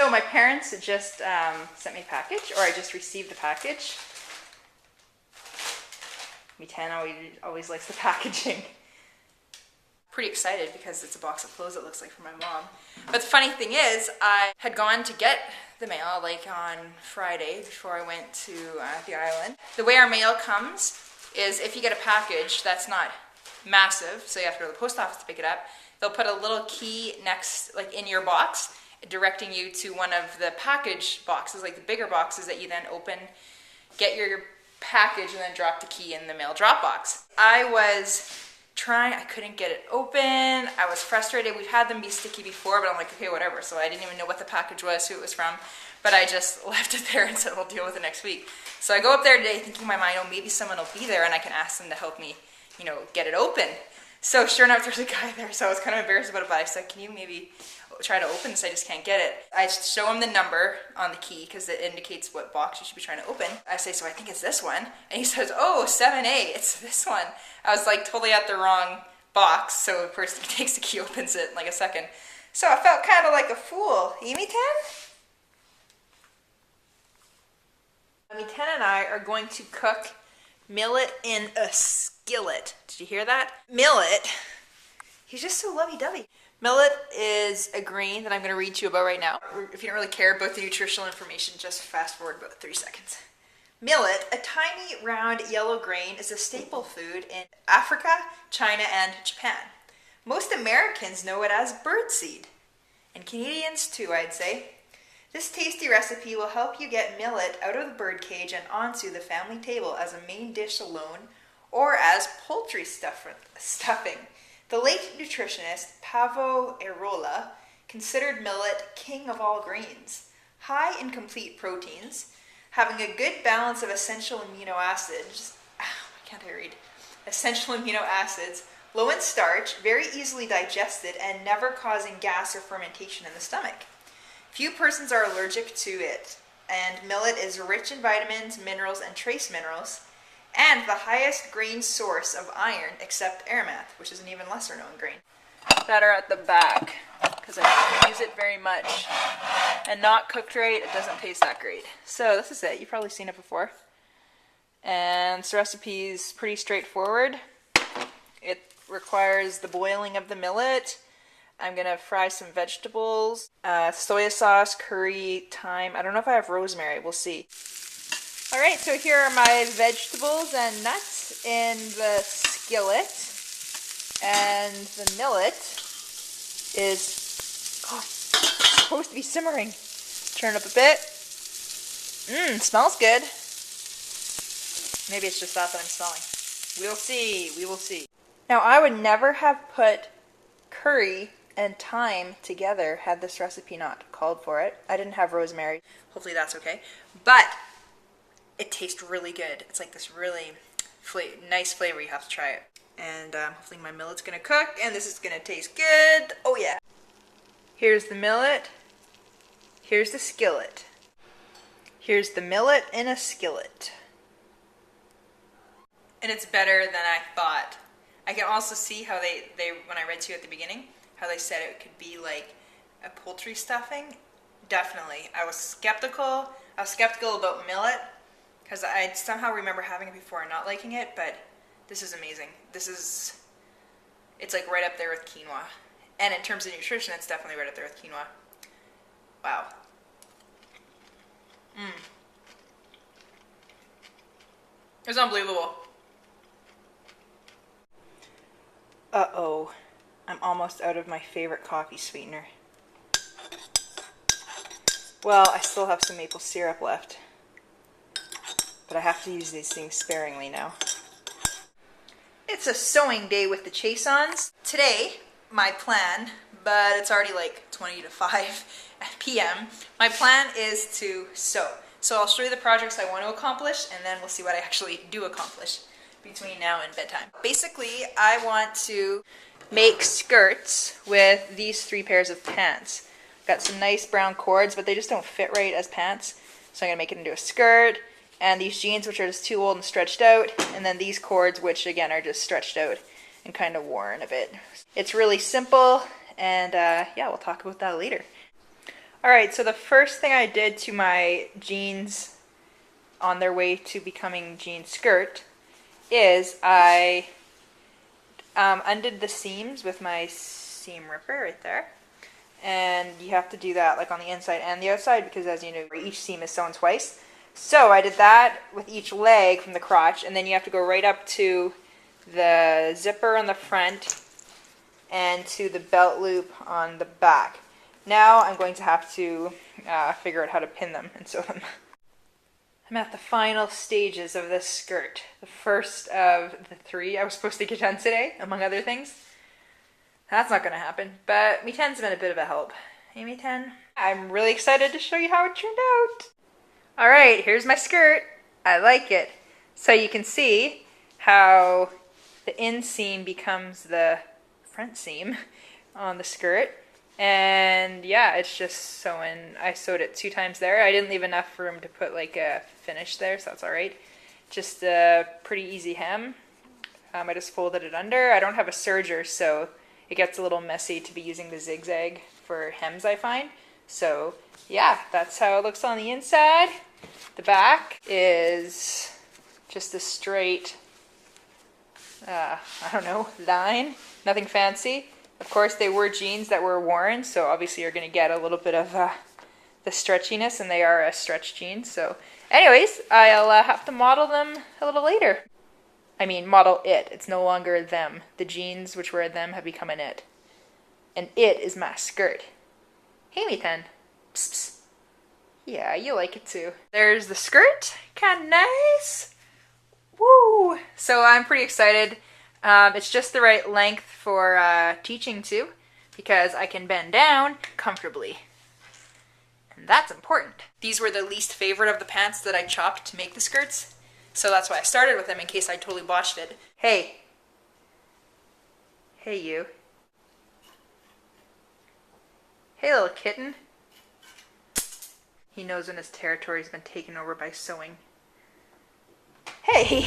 So my parents just sent me a package, or I just received the package. Me-tan always likes the packaging. Pretty excited because it's a box of clothes, it looks like, for my mom. But the funny thing is, I had gone to get the mail like on Friday before I went to the island. The way our mail comes is if you get a package that's not massive, so you have to go to the post office to pick it up, they'll put a little key next, like in your box, directing you to one of the package boxes, like the bigger boxes that you then open, get your package, and then drop the key in the mail drop box. I was trying, I couldn't get it open. I was frustrated. We've had them be sticky before, but I'm like, okay, whatever. So I didn't even know what the package was, who it was from, but I just left it there and said we'll deal with it next week. So I go up there today thinking in my mind, oh, maybe someone will be there and I can ask them to help me, you know, get it open. So sure enough, there's a guy there, so I was kind of embarrassed about it, but I said, can you maybe try to open this? I just can't get it. I show him the number on the key because it indicates what box you should be trying to open. I say, so I think it's this one. And he says, oh, 7A, it's this one. I was like totally at the wrong box, so the person who takes the key opens it in like a second. So I felt kind of like a fool. Me-tan? Me-tan and I are going to cook millet in a skillet. Did you hear that? Millet. He's just so lovey-dovey. Millet is a grain that I'm going to read to you about right now. If you don't really care about the nutritional information, just fast forward about 3 seconds. Millet, a tiny, round, yellow grain, is a staple food in Africa, China, and Japan. Most Americans know it as birdseed, and Canadians too, I'd say. This tasty recipe will help you get millet out of the birdcage and onto the family table as a main dish alone or as poultry stuffing. The late nutritionist Pavo Erola considered millet king of all grains, high in complete proteins, having a good balance of essential amino acids, essential amino acids, low in starch, very easily digested, and never causing gas or fermentation in the stomach. Few persons are allergic to it, and millet is rich in vitamins, minerals, and trace minerals, and the highest grain source of iron except Aramath, which is an even lesser known grain. That are at the back, because I don't use it very much. And not cooked right, it doesn't taste that great. So this is it. You've probably seen it before. And this recipe is pretty straightforward. It requires the boiling of the millet. I'm going to fry some vegetables, soy sauce, curry, thyme. I don't know if I have rosemary. We'll see. Alright, so here are my vegetables and nuts in the skillet. And the millet is supposed to be simmering. Turn it up a bit. Smells good. Maybe it's just that I'm smelling. We'll see. We will see. Now, I would never have put curry and thyme together had this recipe not called for it. I didn't have rosemary. Hopefully that's okay. But it tastes really good. It's like this really nice flavor. You have to try it. And hopefully my millet's gonna cook and this is gonna taste good. Oh yeah. Here's the millet. Here's the skillet. Here's the millet in a skillet. And it's better than I thought. I can also see how they when I read to you at the beginning, how they said it could be like a poultry stuffing. Definitely. I was skeptical about millet because I somehow remember having it before and not liking it, but this is amazing. It's like right up there with quinoa. And in terms of nutrition, it's definitely right up there with quinoa. Wow. It's unbelievable. Uh-oh. I'm almost out of my favorite coffee sweetener. Well, I still have some maple syrup left. But I have to use these things sparingly now. It's a sewing day with the Chaseons. Today, my plan, but it's already like 20 to 5 p.m. My plan is to sew. So I'll show you the projects I want to accomplish, and then we'll see what I actually do accomplish between now and bedtime. Basically, I want to make skirts with these 3 pairs of pants. Got some nice brown cords, but they just don't fit right as pants. So I'm going to make it into a skirt. And these jeans, which are just too old and stretched out. And then these cords, which again are just stretched out and kind of worn a bit. It's really simple. And yeah, we'll talk about that later. Alright, so the first thing I did to my jeans on their way to becoming jean skirt is I undid the seams with my seam ripper right there. And you have to do that like on the inside and the outside because, as you know, each seam is sewn twice. So I did that with each leg from the crotch, and then you have to go right up to the zipper on the front and to the belt loop on the back. Now I'm going to have to figure out how to pin them and sew them. I'm at the final stages of this skirt. The first of the 3 I was supposed to get done today, among other things. That's not going to happen, but me 10's been a bit of a help. Hey, me 10. I'm really excited to show you how it turned out. Alright, here's my skirt. I like it. So you can see how the inseam becomes the front seam on the skirt. And yeah, it's just sewing. I sewed it 2 times there. I didn't leave enough room to put like a finish there, so that's alright. Just a pretty easy hem. I just folded it under. I don't have a serger, so it gets a little messy to be using the zigzag for hems, I find. So yeah, that's how it looks on the inside. The back is just a straight, I don't know, line. Nothing fancy. Of course, they were jeans that were worn, so obviously you're going to get a little bit of the stretchiness, and they are a stretch jean. So anyways, I'll have to model them a little later. I mean, model it. It's no longer them. The jeans which were them have become an it. And it is my skirt. Hey, me 10. Psst, psst. Yeah, you like it too. There's the skirt. Kinda nice. Woo! So I'm pretty excited. It's just the right length for teaching too, because I can bend down comfortably. And that's important. These were the least favorite of the pants that I chopped to make the skirts. So that's why I started with them, in case I totally botched it. Hey. Hey, you. Hey, little kitten. He knows when his territory's been taken over by sewing. Hey!